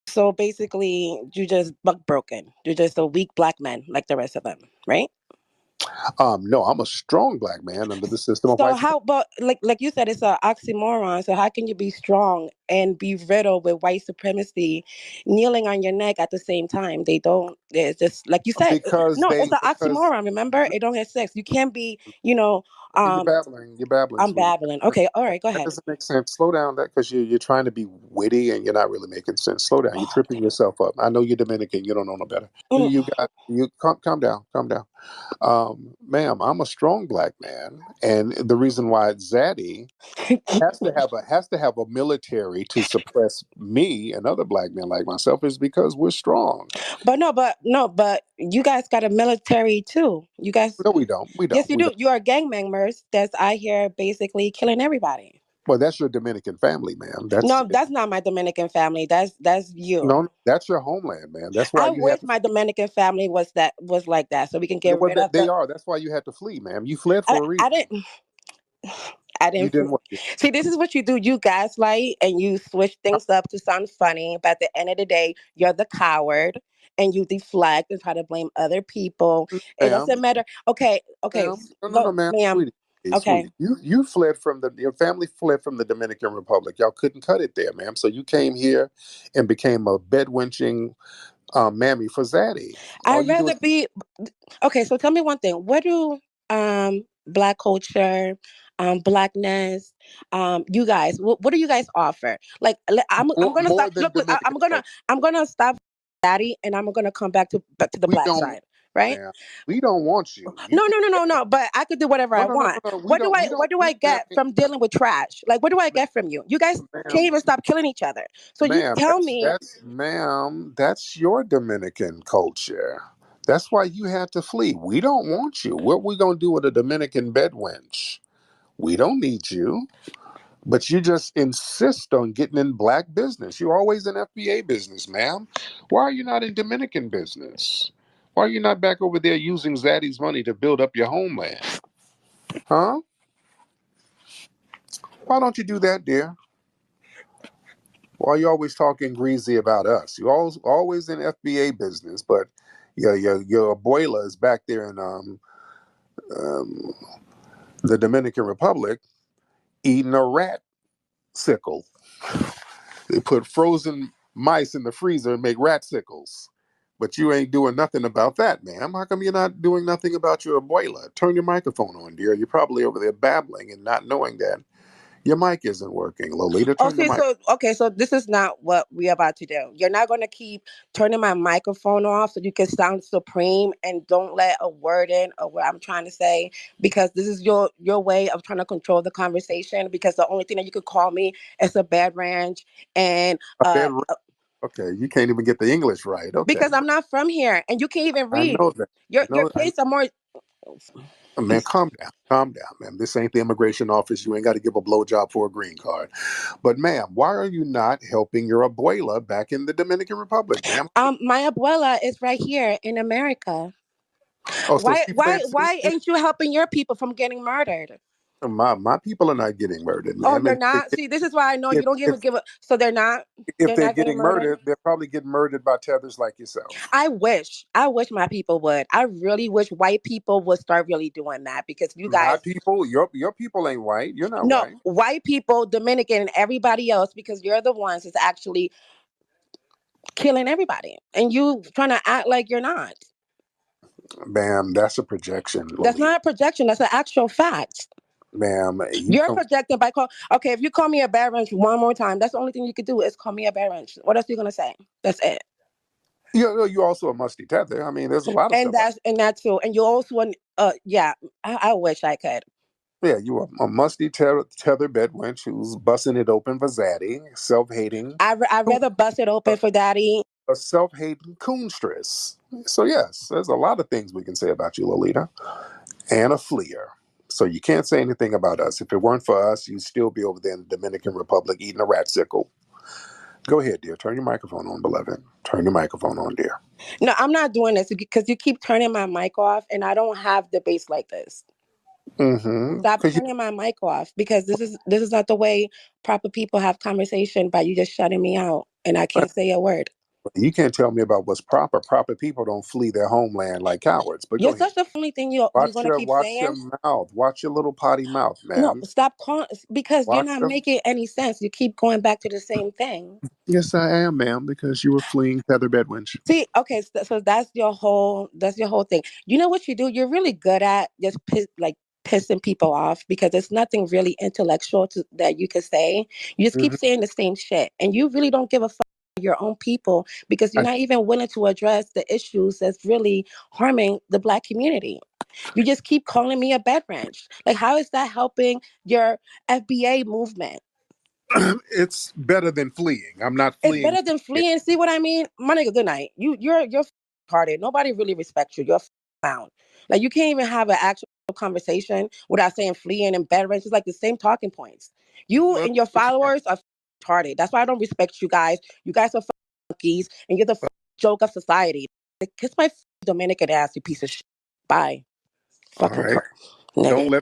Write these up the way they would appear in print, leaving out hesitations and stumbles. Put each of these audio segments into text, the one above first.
So basically, you just buck broken. You're just a weak black man like the rest of them, right? No, I'm a strong black man under the system of So white how supremacy. about like you said, it's an oxymoron. So how can you be strong and be riddled with white supremacy, kneeling on your neck at the same time? They don't. It's just like you said. Because No, it's they an because oxymoron. Remember, it don't have sex. You can't be. You know. you're Um, babbling, you're babbling, I'm sweetie. babbling. Okay. All right. Go That ahead. doesn't make sense. Slow down, that because you're trying to be witty and you're not really making sense. Slow down. You're Oh, tripping yourself up. I know you're Dominican. You don't know no better. mm. You calm down, calm down. Ma'am, I'm a strong black man, and the reason why Zaddy has to have a military to suppress me and other black men like myself is because we're strong. But no, but you guys got a military too. You guys, No, we don't. We yes, don't. you We do. don't. You are gang members. That's I hear basically killing everybody. Well, that's your Dominican family, ma'am. No, that's not my Dominican family. That's you. No, that's your homeland, man. That's why I you had wish to. my Dominican famey was like that, so we can get Well, rid of they the. are. That's why you had to flee, ma'am. You fled I, for a I reason. didn't. I You didn't didn't want to. see. This is what you do. You gaslight and you switch things up to sound funny, but at the end of the day, you're the coward and you deflect and try to blame other people. It Ma'am, doesn't matter. Okay, okay, ma'am. No, no, go, no, ma'am. ma'am. Sweetie. Hey, Okay, sweetie. You fled from your family fled from the Dominican Republic. Y'all couldn't cut it there, ma'am. So you came here and became a bedwenching mammy for Zaddy. All I'd you do rather is be. Okay, so tell me one thing. What do black culture, blackness, you guys, what do you guys offer? Like I'm gonna more stop. than Look, look, Dominican culture. I'm gonna stop daddy, and I'm gonna come back to the We black don't, side, right? ma'am. We don't want you. You No, can no, no, no, no. But I could do whatever no, I no, no, want. no, no. We don't. We What don't. do We, I ma'am, get from dealing with trash? Like, what do I get from you? You guys can't ma'am, even stop killing each other. So you ma'am. tell me. Ma'am. That's your Dominican culture. That's why you had to flee. We don't want you. What we gonna do with a Dominican bedwench? We don't need you. But you just insist on getting in black business. You're always in FBA business, ma'am. Why are you not in Dominican business? Why are you not back over there using Zaddy's money to build up your homeland? Huh? Why don't you do that, dear? Why are you always talking greasy about us? You always in FBA business, but your abuela is back there in um, the Dominican Republic eating a rat sickle. They put frozen mice in the freezer and make rat sickles. But you ain't doing nothing about that, ma'am. How come you're not doing nothing about your abuela? Turn your microphone on, dear. You're probably over there babbling and not knowing that your mic isn't working. Lolita, turn your Okay, mic. so this is not what we're about to do. You're not gonna keep turning my microphone off so you can sound supreme and don't let a word in or what I'm trying to say because this is your way of trying to control the conversation because the only thing that you could call me is a bad ranch and A bad. Okay, you can't even get the English right. Okay, because I'm not from here and you can't even I read. know that. Your kids are more Man, calm down, man. This ain't the immigration office. You ain't got to give a blowjob for a green card. But, ma'am, why are you not helping your abuela back in the Dominican Republic, ma'am? my abuela is right here in America. Oh, so she fled. Why ain't you helping your people from getting murdered? My people are not getting murdered, Oh, ma'am. they're And not. See, this is why I know you if don't if even give a. So they're not. if They're they're not getting getting murdered. murdered, they're probably getting murdered by tethers like yourself. I wish. I wish my people would. I really wish white people would start really doing that because you My guys. people, your people ain't white. You're not No, white, white people, Dominican, and everybody else because you're the ones that's actually killing everybody, and you trying to act like you're not. ma'am. That's a projection, That's Lolita. not a projection. That's an actual fact. Ma'am, you You're come. projecting by call. Okay, if you call me a bad wrench one more time, that's the only thing you could do is call me a bad wrench. What else are you gonna say? That's it. You also a musty tether. I mean, there's a lot of stuff. And that too. And you also want yeah, I wish I could. Yeah, you a musty tether bed wench who's busting it open for zaddy, self-hating, I'd rather bust it open for daddy. a self-hating coonstress. So yes, there's a lot of things we can say about you, Lolita, and a fleer. So you can't say anything about us. If it weren't for us, you'd still be over there in the Dominican Republic eating a rat sickle. Go ahead, dear. Turn your microphone on, beloved. Turn your microphone on, dear. No, I'm not doing this because you keep turning my mic off and I don't have debates like this. Mm-hmm. Stop Because you turning my mic off because this is not the way proper people have conversation by you just shutting me out. and I can't say a word. You can't tell me about what's proper. Proper people don't flee their homeland like cowards. But go You're ahead. such a funny thing you're gonna keep Watch your saying. mouth. Watch your little potty mouth, No, ma'am. stop calling because you're Watch not your. making any sense. You keep going back to the same thing. Yes, I am, ma'am, because you were fleeing Feather Bedwinch. See, okay, so that's your whole thing. You know what you do? You're really good at just pissing people off because there's nothing really intellectual that you could say. You just keep Hmm. saying the same shit, and you really don't give a fuck about your own people because you're I, not even willing to address the issues that's really harming the black community. You just keep calling me a bed wrench. Like, how is that helping your FBA movement? it's better than fleeing. I'm not It's fleeing. better than fleeing. See what I mean? My nigga, good night. You're retarded. Nobody really respects you. You're clown. Like you can't even have an actual conversation without saying fleeing and bed wrench. It's like the same talking points. You Well, and your what you got? followers are retarded. That's why I don't respect you guys. You guys are monkeys, and you're the joke of society. Like, kiss my Dominican ass, you piece of shit. Bye, All fucking right. nigga.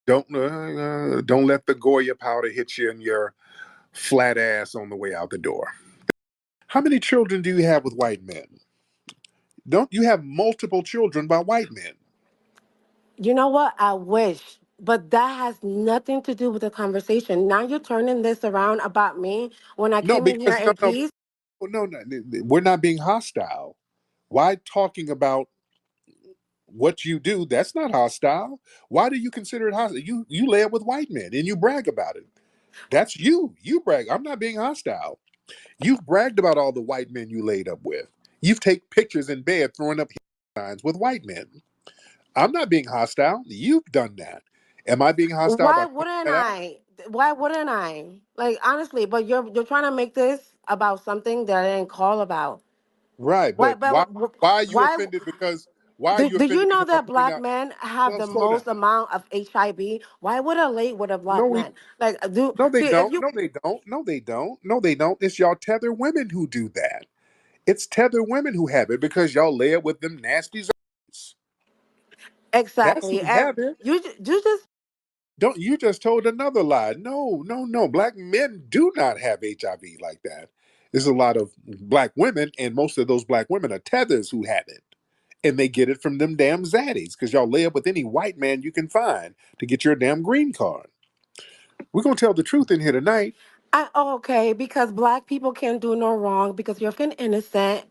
Don't let don't let the Goya powder hit you in your flat ass on the way out the door. How many children do you have with white men? Don't you have multiple children by white men? You know what? I wish. But that has nothing to do with the conversation. Now you're turning this around about me when I No, came in here because no, in no, peace. no, we're not being hostile. Why talking about what you do? That's not hostile. Why do you consider it hostile? You lay up with white men and you brag about it. That's you. You brag. I'm not being hostile. You've bragged about all the white men you laid up with. You've taken pictures in bed throwing up signs with white men. I'm not being hostile. You've done that. Am I being hostile Why by pointing wouldn't that out? I? Why wouldn't I? Like honestly, but you're trying to make this about something that I didn't call about. Right, Why? but But why are you why? offended because why are Do, you do you offended know because I that point black out men have well the slow down. most amount of HIV? Why would I late with a No black we man? Like, do no they see if don't. you No they don't. No they don't. No they don't. It's y'all tether women who do that. It's tether women who have it because y'all lay it with them nasty zombies. That's who exactly, and have it. you just Don't you just told another lie? No, no, no. Black men do not have HIV like that. There's a lot of black women, and most of those black women are tethers who have it. And they get it from them damn zaddies because y'all lay up with any white man you can find to get your damn green card. We're gonna tell the truth in here tonight. okay, because black people can't do no wrong because you're fucking innocent,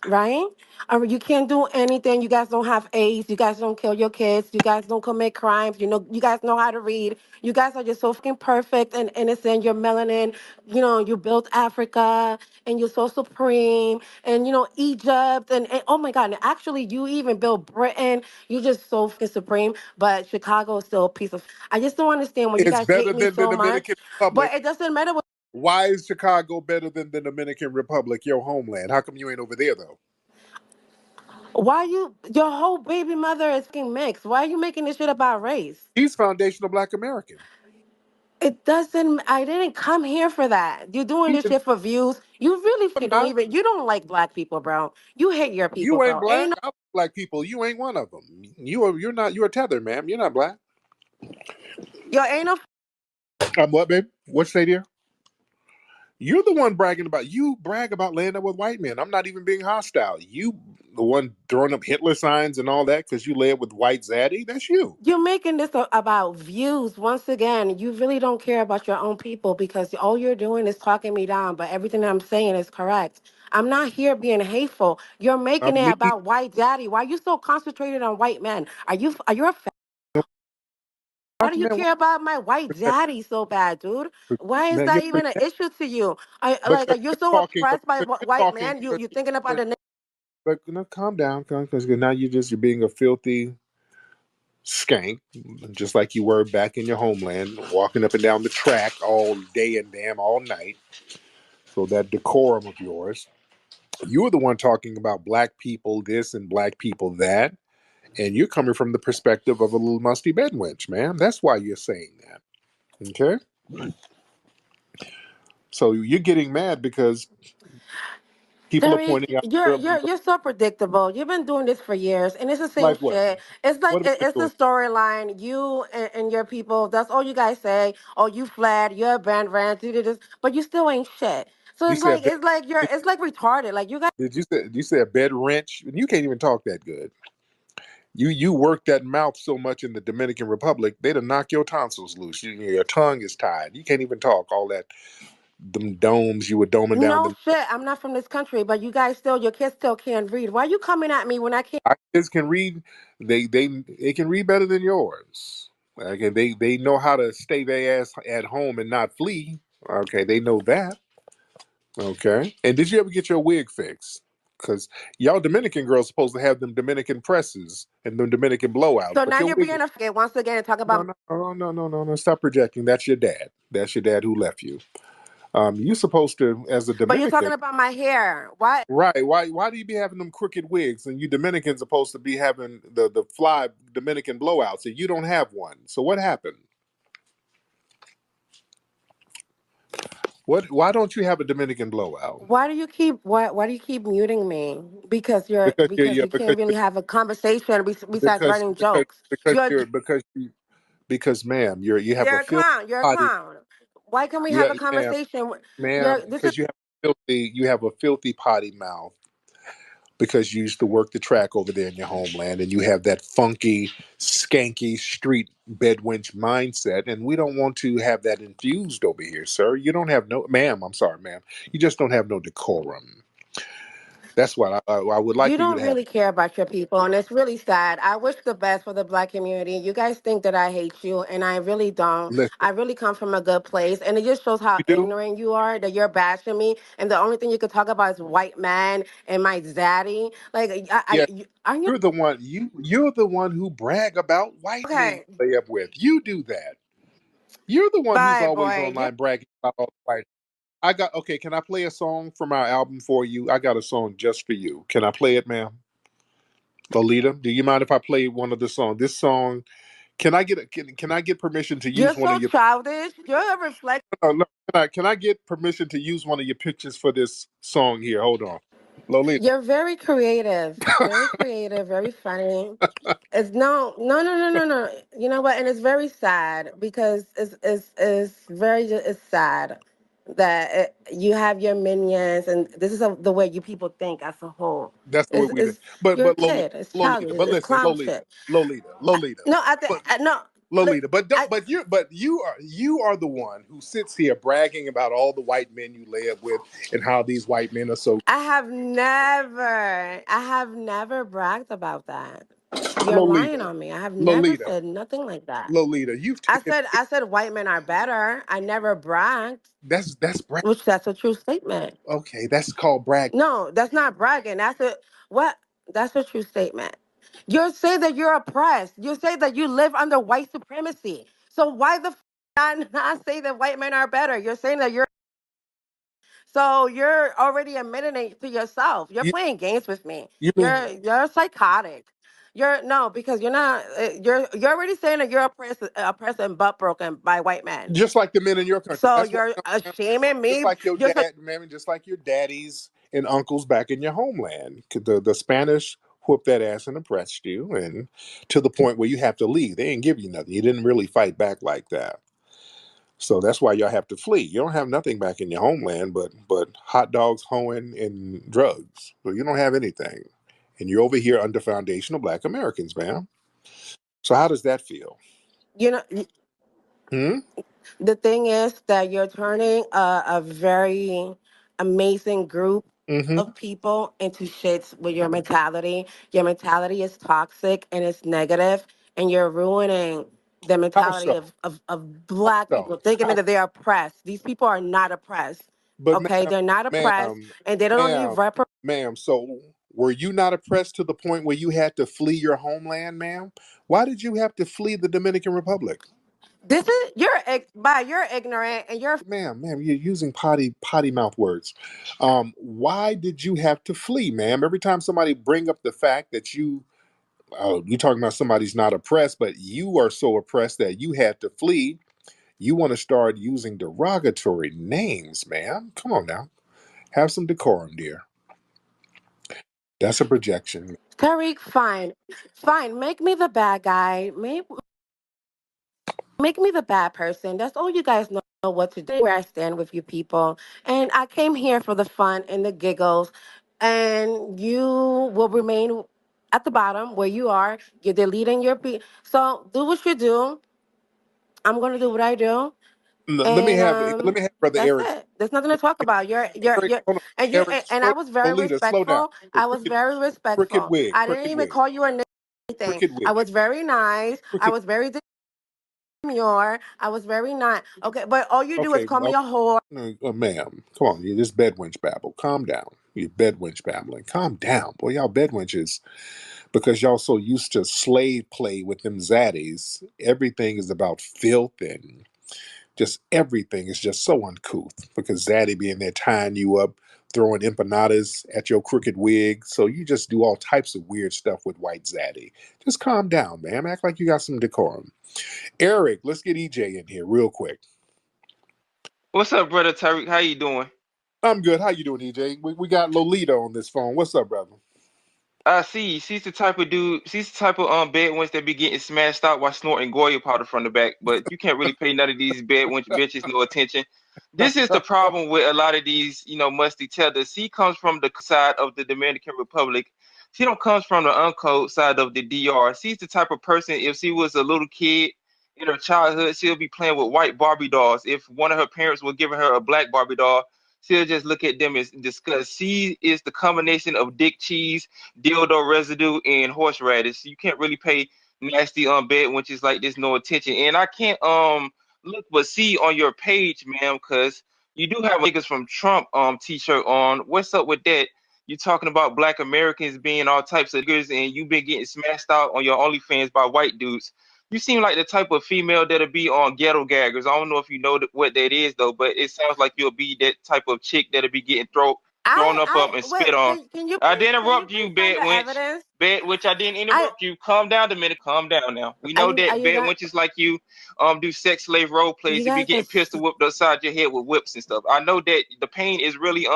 right? You can't do anything. You guys don't have AIDS. You guys don't kill your kids. You guys don't commit crimes. You guys know how to read. You guys are just so fucking perfect and innocent. You're melanin. You built Africa and you're so supreme. And Egypt and oh my God, and actually you even built Britain. You're just so fucking supreme. But Chicago is still a piece of. I just don't understand why you It's guys better hate me than the so much. Dominican But Republic. it doesn't matter. Why is Chicago better than the Dominican Republic, your homeland? How come you ain't over there though? Why your whole baby mother is fucking mixed? Why are you making this shit about race? He's foundational Black American. It doesn't. I didn't come here for that. You're doing He this is shit for views. You really fucking don't not. even. You don't like black people, bro. You hate your people, You ain't bro. Ain't black. no. I like black people. You ain't one of them. You're not. You're a tether, ma'am. You're not black. Yo, ain't no. I'm what, babe? What say dear? You're the one bragging about. You brag about laying up with white men. I'm not even being hostile. You the one throwing up Hitler signs and all that because you lay up with white zaddy. That's you. You're making this about views once again. You really don't care about your own people because all you're doing is talking me down. But everything I'm saying is correct. I'm not here being hateful. You're making it Me. about white daddy. Why are you so concentrated on white men? Are you a Why do you Man, care about my white daddy so bad, dude? Why is man, that even an issue to you? because You're you're so talking. oppressed by Because you're white talking. man. You thinking about the But no, calm down, because now you're being a filthy skank, just like you were back in your homeland, walking up and down the track all day and damn all night. So that decorum of yours. You were the one talking about black people this and black people that, and you're coming from the perspective of a little musty bedwench, man. That's why you're saying that. Okay? So you're getting mad because people are Tariq, pointing out you're you're you're so predictable. You've been doing this for years, and it's the same like what? shit. It's like What have I been it's the doing? storyline. You and your people. That's all you guys say. Oh, you fled. You're a band ran. You did this, but you still ain't shit. So You said it's like you're it's like retarded. Like you guys did you say a bed wrench? You can't even talk that good. You work that mouth so much in the Dominican Republic, they'd have knock your tonsils loose. Your tongue is tied. You can't even talk all that them domes you were doming down no the. shit. I'm not from this country, but you guys still your kids still can't read. Why are you coming at me when I can't? Our kids can read. They can read better than yours. Okay, they know how to stay their ass at home and not flee. Okay, they know that. Okay, and did you ever get your wig fixed? Because y'all Dominican girls supposed to have them Dominican presses and them Dominican blowouts, So but now your you're wig. being a once again and talk No, about. no, no, no, no, no, no. Stop projecting. That's your dad. That's your dad who left you. You supposed to, as a But you're Dominican, talking about my hair. Why? right? Why do you be having them crooked wigs, and you Dominicans supposed to be having the fly Dominican blowouts, and you don't have one? So what happened? What? Why don't you have a Dominican blowout? Why do you keep muting me? Because Because you because can't really have a conversation besides because running because jokes. You're because ma'am, you have a you're a filthy clown. You're a body. clown. Why can we have Yeah, a conversation? ma'am, You're this is because you have a filthy potty mouth because you used to work the track over there in your homeland and you have that funky, skanky street bedwench mindset. And we don't want to have that infused over here, sir. You don't have no, ma'am, I'm sorry, ma'am. You just don't have no decorum. That's what I would like you for you don't to have. really care about your people, and it's really sad. I wish the best for the black community. You guys think that I hate you, and I really don't. Listen, I really come from a good place, and it just shows how you do? ignorant you are that you're bashing me, and the only thing you could talk about is white man and my zaddy. Like, Yeah. aren't you You're the one who brag about white men okay? you lay up with. You do that. You're the one who's Bye, always boy. online bragging about all the white. I got okay. Can I play a song from our album for you? I got a song just for you. Can I play it, ma'am? Lolita, do you mind if I play one of the songs? This song, can I get permission to You're use one of so your? childish. You're a reflection. No, can I get permission to use one of your pictures for this song here? Hold on, Lolita. You're very creative, very funny. It's no. You know what? And it's very sad because it's sad that you have your minions, and this is the way you people think as a whole. That's the way we did. Is You're a But kid. It's Lolita. childish. But It's listen, clown shit. Lolita. No, But no. Look, Lolita. I But you are the one who sits here bragging about all the white men you lay up with and how these white men are so. I have never bragged about that. You're lying Lolita, on me. I have never Lolita, said nothing like that. Lolita. You've taken I said white men are better. I never bragged, that's brag. which that's a true statement. Okay, that's called brag. No, that's not bragging. That's a what? That's a true statement. You say that you're oppressed. You say that you live under white supremacy. So why the not say that white men are better? You're saying that you're so you're already admitting it to yourself. You're You playing games with me. you mean You're psychotic. You're no because you're not. You're already saying that you're oppressed and butt broken by white men. just like the men in your country? So That's why you're ma'am, shaming just me. like your Just like dad, man, just like your daddies and uncles back in your homeland. The Spanish whooped that ass and oppressed you, and to the point where you have to leave. They didn't give you nothing. You didn't really fight back like that. So that's why y'all have to flee. You don't have nothing back in your homeland, but hot dogs, hoeing, and drugs. So you don't have anything, and you're over here under foundational Black Americans, man. So how does that feel? you know. Hmm? The thing is that you're turning a very amazing group Mm-hmm. of people into shits with your mentality. Your mentality is toxic and it's negative, and you're ruining the How mentality so? of black So people, thinking how? that they're oppressed. These people are not oppressed. But Okay, they're not oppressed, ma'am, and they don't need ma'am, rep. ma'am. So were you not oppressed to the point where you had to flee your homeland, ma'am? Why did you have to flee the Dominican Republic? This is you're ignorant, and you're Ma'am, you're using potty mouth words. Why did you have to flee, ma'am? Every time somebody bring up the fact that you talking about somebody's not oppressed, but you are so oppressed that you had to flee. You want to start using derogatory names, ma'am? Come on now, have some decorum, dear. That's a projection. Tariq. Fine. Make me the bad guy. Make me the bad person. That's all you guys know what to do, where I stand with you people. And I came here for the fun and the giggles. And you will remain at the bottom where you are. You're deleting your so do what you do. I'm gonna do what I do. Let me And have Brother that's Eric. it. There's nothing to talk about. Eric, hold on. Eric, And I slow was down. very Lolita, slow down. respectful. The I was very crooked respectful. wig, I didn't crooked even wig, call you a name or anything. crooked I wig, was very nice. I crooked. was very demure. I was very nice. Okay, but all you do is Okay, call me a whore. ma'am, come on. You just bedwench babble. Calm down. You bedwench babbling. Calm down, boy. Y'all bedwenches, because y'all so used to slave play with them zaddies. Everything is about filth and just everything is just so uncouth because zaddy be in there tying you up, throwing empanadas at your crooked wig. So you just do all types of weird stuff with white zaddy. Just calm down, man. Act like you got some decorum. Eric, let's get EJ in here real quick. What's up, brother Tariq? How you doing? I'm good. How you doing, EJ? We got Lolita on this phone. What's up, brother? I see. She's the type of dude. She's the type of bed ones that be getting smashed out while snorting Goya powder from the back. But you can't really pay none of these bed wench bitches no attention. This is the problem with a lot of these, musty tethers. She comes from the side of the Dominican Republic. She don't comes from the uncode side of the DR. She's the type of person. If she was a little kid in her childhood, she'll be playing with white Barbie dolls. If one of her parents was giving her a black Barbie doll, she'll just look at them as disgust. She is the combination of dick cheese, dildo residue, and horseradish. You can't really pay nasty bed wenches like this no attention. And I can't look but see on your page, ma'am, because you do have a niggas from Trump t-shirt on. What's up with that? You're talking about black Americans being all types of niggers, and you've been getting smashed out on your OnlyFans by white dudes. You seem like the type of female that'll be on ghetto gaggers. I don't know if you know what that is though, but it sounds like you'll be that type of chick that'll be getting thrown up I and spit wait. on. I didn't Can you interrupt please you, find bed the wench. evidence? Bed witch, I didn't I interrupt you. Calm down a minute. Calm down now. We know are that you bed guys? wenches like you do sex slave role You plays. You be guys are. getting pistol whipped upside your head with whips and stuff. I know that the pain is really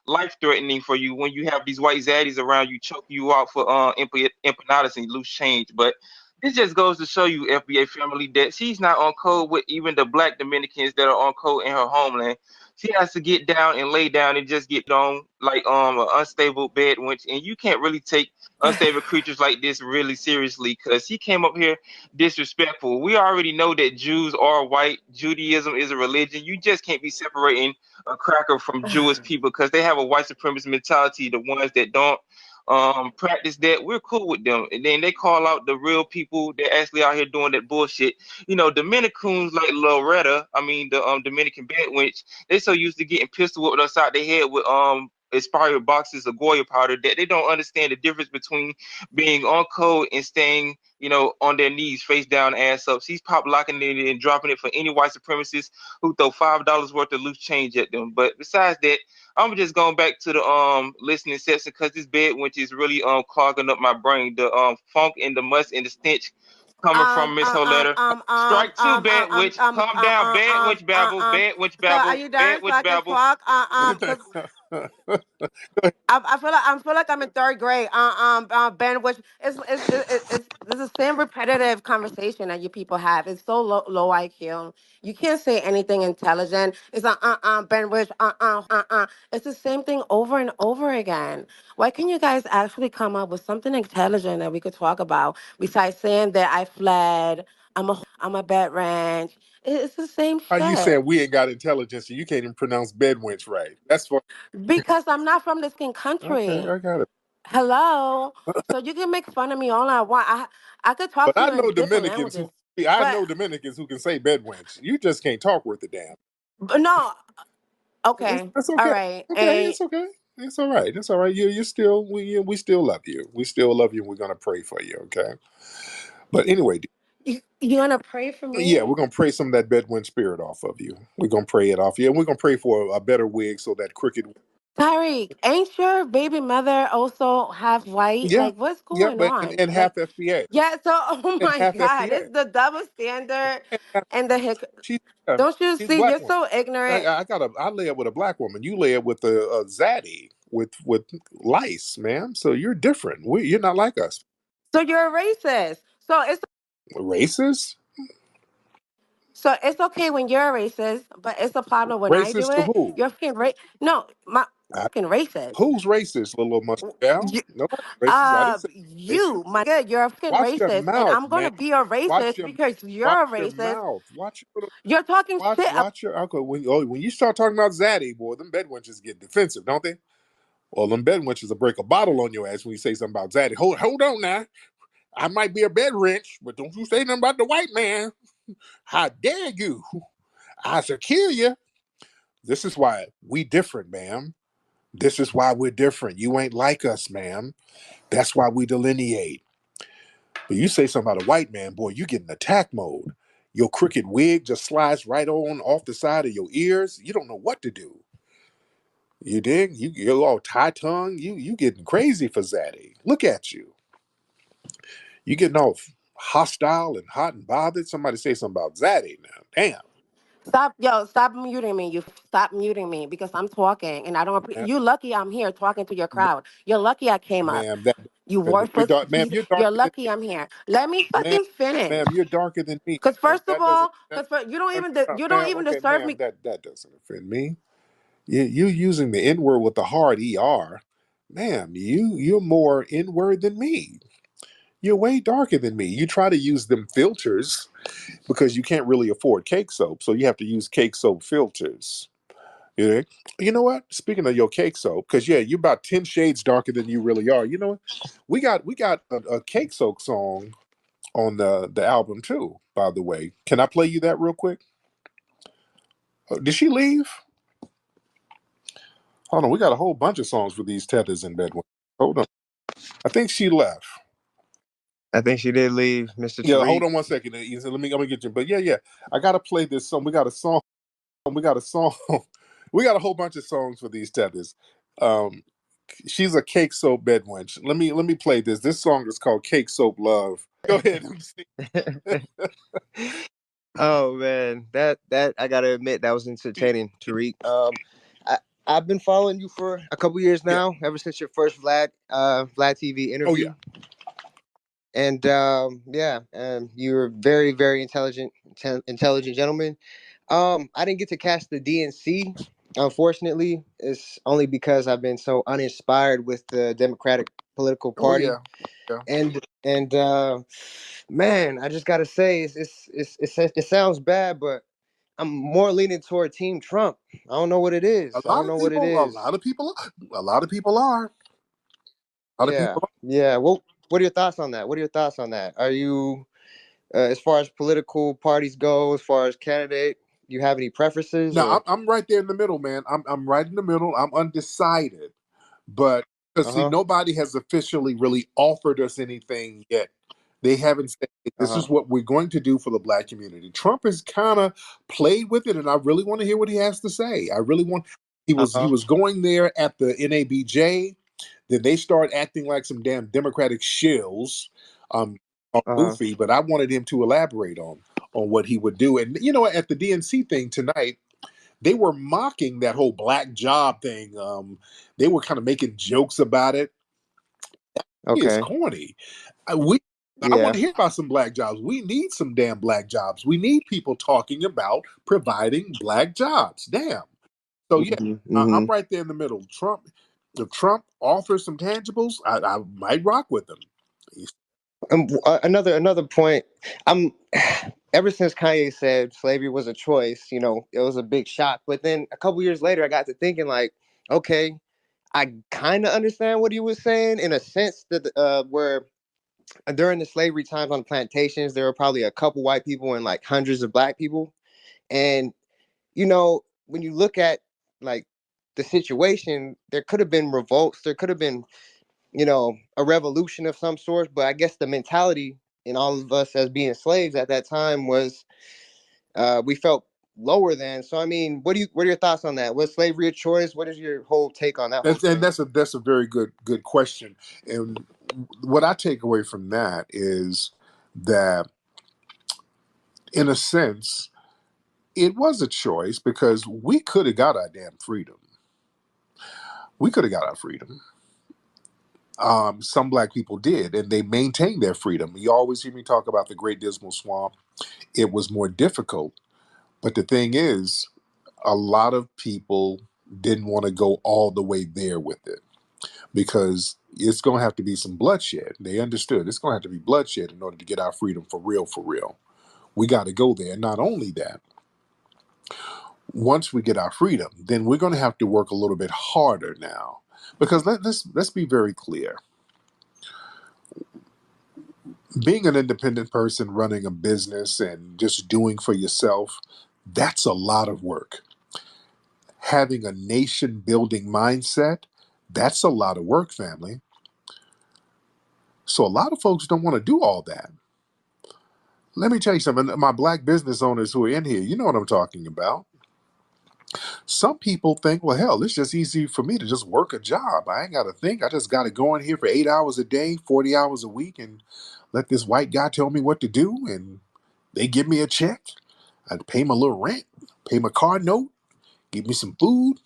life threatening for you when you have these white zaddies around you choking you out for empanadas and loose change. But this just goes to show you, FBA family, that she's not on code with even the black Dominicans that are on code in her homeland. She has to get down and lay down and just get on like an unstable bed wench. And you can't really take unstable creatures like this really seriously because he came up here disrespectful. We already know that Jews are white. Judaism is a religion. You just can't be separating a cracker from Jewish people because they have a white supremacist mentality. The ones that don't practice that, we're cool with them. And then they call out the real people that actually out here doing that bullshit. Dominicans like Loretta, I mean the Dominican bed wench, they so used to getting pistol whipped upside their head with expired boxes of Goya powder that they don't understand the difference between being on code and staying, on their knees, face down, ass up. She's pop locking it and dropping it for any white supremacist who throw $5 worth of loose change at them. But besides that, I'm just going back to the listening session because this bed which is really clogging up my brain. The funk and the must and the stench coming from Miss Holetta. Strike two, bad witch. Calm down, bad witch babble, bad witch So are babble, you bad done so witch I can babble. talk? Because I feel like I'm in third grade. Ben, which it's this is the same repetitive conversation that you people have. It's so low IQ. You can't say anything intelligent. It's Ben, which It's the same thing over and over again. Why can you guys actually come up with something intelligent that we could talk about besides saying that I fled? I'm a whore. I'm a bed ranch. It's the same Are you shit. saying we ain't got intelligence and you can't even pronounce bedwench right? That's for Because I'm not from this okay. country. I got it. Hello. So you can make fun of me all I want. I could talk But to I you in know different Dominicans who languages. I But, know Dominicans who can say bedwench. You just can't talk worth a damn. but no, It's, okay. it's All okay. right. Okay, And it's okay. It's all right. It's all right. You still we still love you. We still love you. And we're gonna pray for you. Okay. But anyway, you gonna pray for yeah, me? we're gonna pray some of that bedwind spirit off of you. We're gonna pray it off you, and we're gonna pray for a better wig so that crooked. Tariq, ain't your baby mother also half white? Yeah, Like what's yeah, going but on? and Like half FBA yeah, so oh and my half God, FBA. it's the double standard And half, and the hick. she's Don't you she's a see? black You're woman. so ignorant. I lay up with a black woman. You lay up with a zaddy with lice, ma'am. So you're different. You're not like us. So you're a racist. So it's Racist? So it's okay when you're a racist, but it's a problem when I do Racist to it. who? You're fucking no, my I, fucking racist. who's racist, little musty gal? You, Nobody's racist. I didn't say you, racist. my nigga, you're a fucking Watch your racist, and mouth, I'm man. gonna be a Watch racist your because you're watch a your racist. mouth. Watch your You're talking shit. watch your uncle. When you start talking about Zaddy, boy, them bedwenches get defensive, don't they? Well, them bedwenches will break a bottle on your ass when you say something about Zaddy. Hold on now. I might be a bed wrench, but don't you say nothing about the white man. How dare you? I shall kill you. This is why we different, ma'am. This is why we're different. You ain't like us, ma'am. That's why we delineate. But you say something about a white man, boy, you get in attack mode. Your crooked wig just slides right on off the side of your ears. You don't know what to do. You dig? You're all tie tongue. You getting crazy for Zaddy. Look at you. You getting all hostile and hot and bothered. Somebody say something about Zaddy now. Damn. Stop muting me. You stop muting me because I'm talking and I don't. Man, You lucky I'm here talking to your crowd. You're lucky I came up. ma'am, that You you're worthless dark, ma'am. piece. You're You're darker than lucky me, I'm here. Let me ma'am. fucking finish. Ma'am, you're darker than me, Cause ma'am. first of That doesn't. all, you don't No, even no, you don't ma'am. even Okay, deserve ma'am. me. That doesn't offend me. You using the N word with the hard ER, ma'am. You're more N word than me. You're way darker than me. You try to use them filters because you can't really afford cake soap, so you have to use cake soap filters. Yeah. You know what? Speaking of your cake soap, because yeah, you're about 10 shades darker than you really are. You know what? We got a cake soap song on the album too. By the way, can I play you that real quick? Did she leave? Hold on, we got a whole bunch of songs for these tethers in bed. Hold on, I think she left. I think she did leave, Mr. Yeah, hold Tariq. on one second. Let me get you. But yeah, I gotta play this song. We got a song. We got a song. We got a whole bunch of songs for these tethers. Um, she's a cake soap bedwench. Let me play this. This song is called "Cake Soap Love." Go ahead, MC. Oh man, that I gotta admit that was entertaining, Tariq. I I've been following you for a couple years Yeah. now, ever since your first Vlad TV Oh yeah. interview, and yeah, you're very intelligent, intelligent gentleman. I didn't get to catch the DNC. Unfortunately, it's only because I've been so uninspired with the Democratic political Oh party, yeah. Yeah. and man, I just gotta say, it sounds bad, but I'm more leaning toward Team Trump. I don't know what it A is. I lot don't of know what it people. A is. lot of people. A lot of people are. A lot of Yeah, people. yeah. What are your thoughts on that? What are your thoughts on that? Are you, as far as political parties go, as far as candidate, you have any preferences Now or? I'm right there in the middle, man. I'm right in the middle. I'm undecided, but because Uh see, huh. nobody has officially really offered us anything yet. They haven't said Uh this huh. is what we're going to do for the black community. Trump has kind of played with it, and I really want to hear what he has to say. I really want. He Uh was he huh. was going there at the NABJ. Then they start acting like some damn Democratic shills, um, Uh huh. goofy. But I wanted him to elaborate on what he would do. And you know, at the DNC thing tonight, they were mocking that whole black job thing. They were kind of making jokes about it. It's Okay. corny. I want Yeah. to hear about some black jobs. We need some damn black jobs. We need people talking about providing black jobs. Damn. So yeah, Hmm. I'm Hmm. right there in the middle. Trump, if Trump offers some tangibles, I might rock with him. Another point. I'm ever since Kanye said slavery was a choice, it was a big shock. But then a couple years later, I got to thinking like, okay, I kind of understand what he was saying in a sense that where during the slavery times on the plantations, there were probably a couple white people and like hundreds of black people. And when you look at like the situation, there could have been revolts, there could have been a revolution of some sort. But I guess the mentality in all of us as being slaves at that time was we felt lower than. So I mean, what are your thoughts on that? Was slavery a choice? What is your whole take on that whole And thing? that's a very good question. And what I take away from that is that, in a sense, it was a choice because we could have got our damn freedom. We could have got our freedom. Some black people did, and they maintained their freedom. You always hear me talk about the Great Dismal Swamp. It was more difficult, But the thing is, a lot of people didn't want to go all the way there with it because it's going to have to be some bloodshed. They understood it's going to have to be bloodshed in order to get our freedom for real, for real. We got to go there. And not only that, once we get our freedom, then we're going to have to work a little bit harder now. Because let's be very clear. Being an independent person running a business and just doing for yourself, that's a lot of work. Having a nation building mindset, that's a lot of work, family. So a lot of folks don't want to do all that. Let me tell you something. My black business owners who are in here, you know what I'm talking about. Some people think, well, hell, it's just easy for me to just work a job. I ain't got to think. I just got to go in here for 8 hours a day, 40 hours a week, and let this white guy tell me what to do. And they give me a check. I pay my little rent, pay my car note, give me some food,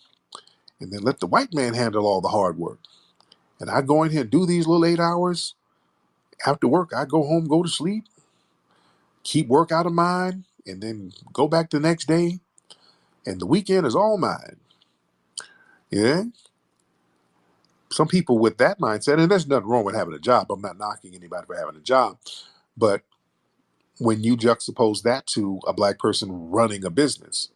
and then let the white man handle all the hard work. And I go in here and do these little 8 hours. After work, I go home, go to sleep, keep work out of mine, and then go back the next day. And the weekend is all mine. Yeah. Some people with that mindset, and there's nothing wrong with having a job. I'm not knocking anybody for having a job. But when you juxtapose that to a black person running a business,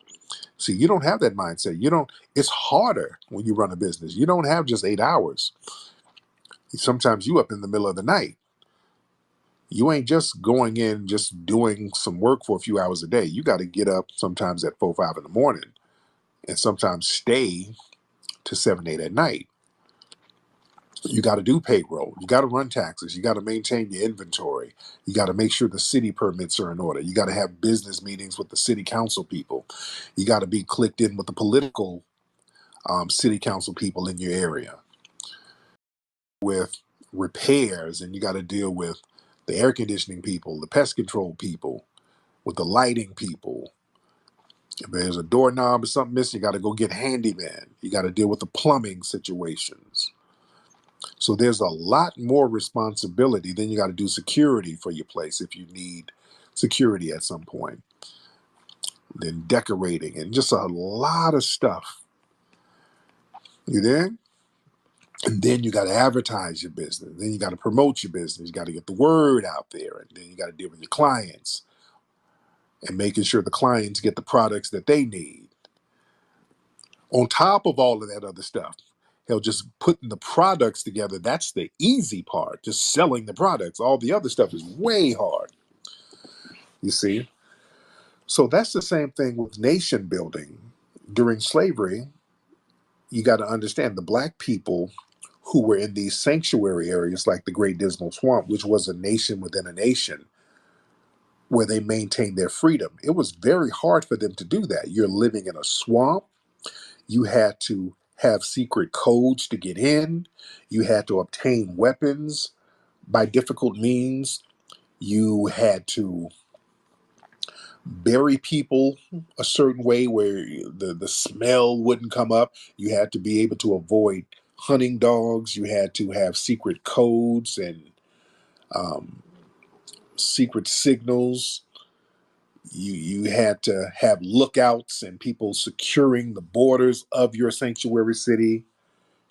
see, you don't have that mindset. You don't, it's harder when you run a business. You don't have just 8 hours. Sometimes you up in the middle of the night. You ain't just going in, just doing some work for a few hours a day. You got to get up sometimes at 4, 5 in the morning and sometimes stay to 7, 8 at night. You got to do payroll. You got to run taxes. You got to maintain your inventory. You got to make sure the city permits are in order. You got to have business meetings with the city council people. You got to be clicked in with the political city council people in your area. With repairs, and you got to deal with the air conditioning people, the pest control people, with the lighting people. If there's a doorknob or something missing, you got to go get handyman. You got to deal with the plumbing situations. So there's a lot more responsibility. Then you got to do security for your place if you need security at some point. Then decorating and just a lot of stuff. You there? And then you got to advertise your business. Then you got to promote your business. You got to get the word out there. And then you got to deal with your clients and making sure the clients get the products that they need. On top of all of that other stuff, hell, just putting the products together, that's the easy part. Just selling the products. All the other stuff is way hard. You see? So that's the same thing with nation building. During slavery, you got to understand the black people who were in these sanctuary areas like the Great Dismal Swamp, which was a nation within a nation, where they maintained their freedom. It was very hard for them to do that. You're living in a swamp. You had to have secret codes to get in. You had to obtain weapons by difficult means. You had to bury people a certain way where the smell wouldn't come up. You had to be able to avoid hunting dogs. You had to have secret codes and um, secret signals. You had to have lookouts and people securing the borders of your sanctuary city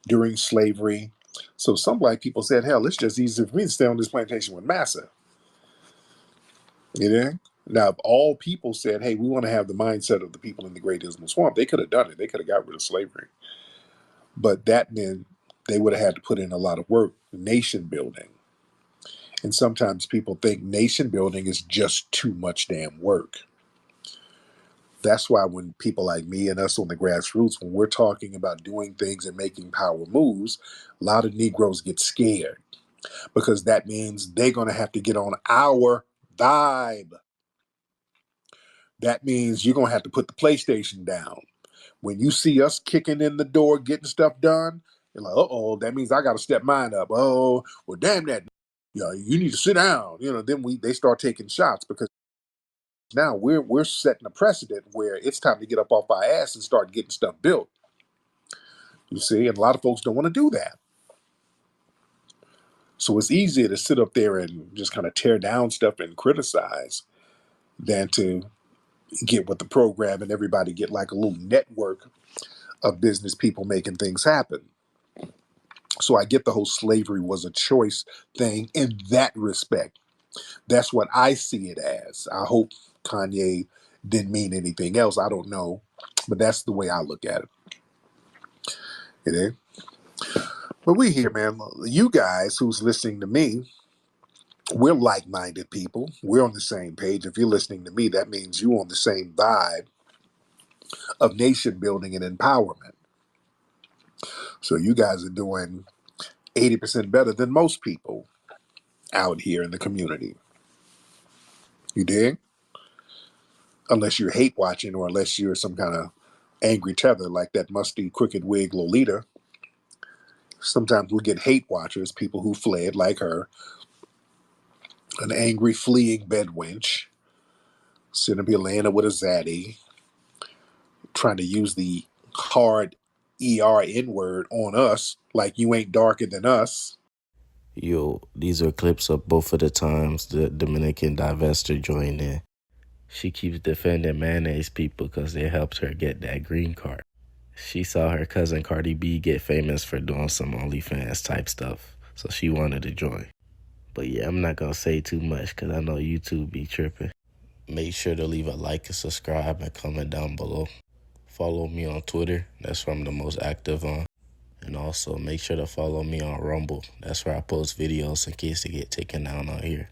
during slavery. So some black people said, hell, it's just easier for me to stay on this plantation with massa. You know? Now, if all people said, hey, we want to have the mindset of the people in the Great Dismal Swamp, they could have done it. They could have got rid of slavery. But that meant they would have had to put in a lot of work, nation building. And sometimes people think nation building is just too much damn work. That's why when people like me and us on the grassroots, when we're talking about doing things and making power moves, a lot of Negroes get scared because that means they're going to have to get on our vibe. That means you're going to have to put the PlayStation down. When you see us kicking in the door, getting stuff done, you're like, uh-oh, that means I got to step mine up. Oh, well, damn that. You need to sit down. Then they start taking shots because now we're setting a precedent where it's time to get up off our ass and start getting stuff built. You see, and a lot of folks don't want to do that. So it's easier to sit up there and just kind of tear down stuff and criticize than to get with the program and everybody get like a little network of business people making things happen. So I get the whole slavery was a choice thing in that respect. That's what I see it as. I hope Kanye didn't mean anything else. I don't know. But that's the way I look at it. You know? But we here, man. You guys who's listening to me, we're like-minded people. We're on the same page. If you're listening to me, that means you're on the same vibe of nation building and empowerment. So you guys are doing 80% better than most people out here in the community. You dig? Unless you're hate watching or unless you're some kind of angry tether like that musty crooked wig Lolita. Sometimes we get hate watchers, people who fled like her, an angry fleeing bedwench, sitting up here laying up with a zaddy, trying to use the hard ERN word on us like you ain't darker than us. Yo, these are clips of both of the times the Dominican Divestor joined in. She keeps defending mayonnaise people because they helped her get that green card. She saw her cousin Cardi B get famous for doing some OnlyFans type stuff, so she wanted to join. But yeah, I'm not going to say too much because I know YouTube be tripping. Make sure to leave a like and subscribe and comment down below. Follow me on Twitter. That's where I'm the most active on. And also make sure to follow me on Rumble. That's where I post videos in case they get taken down on here.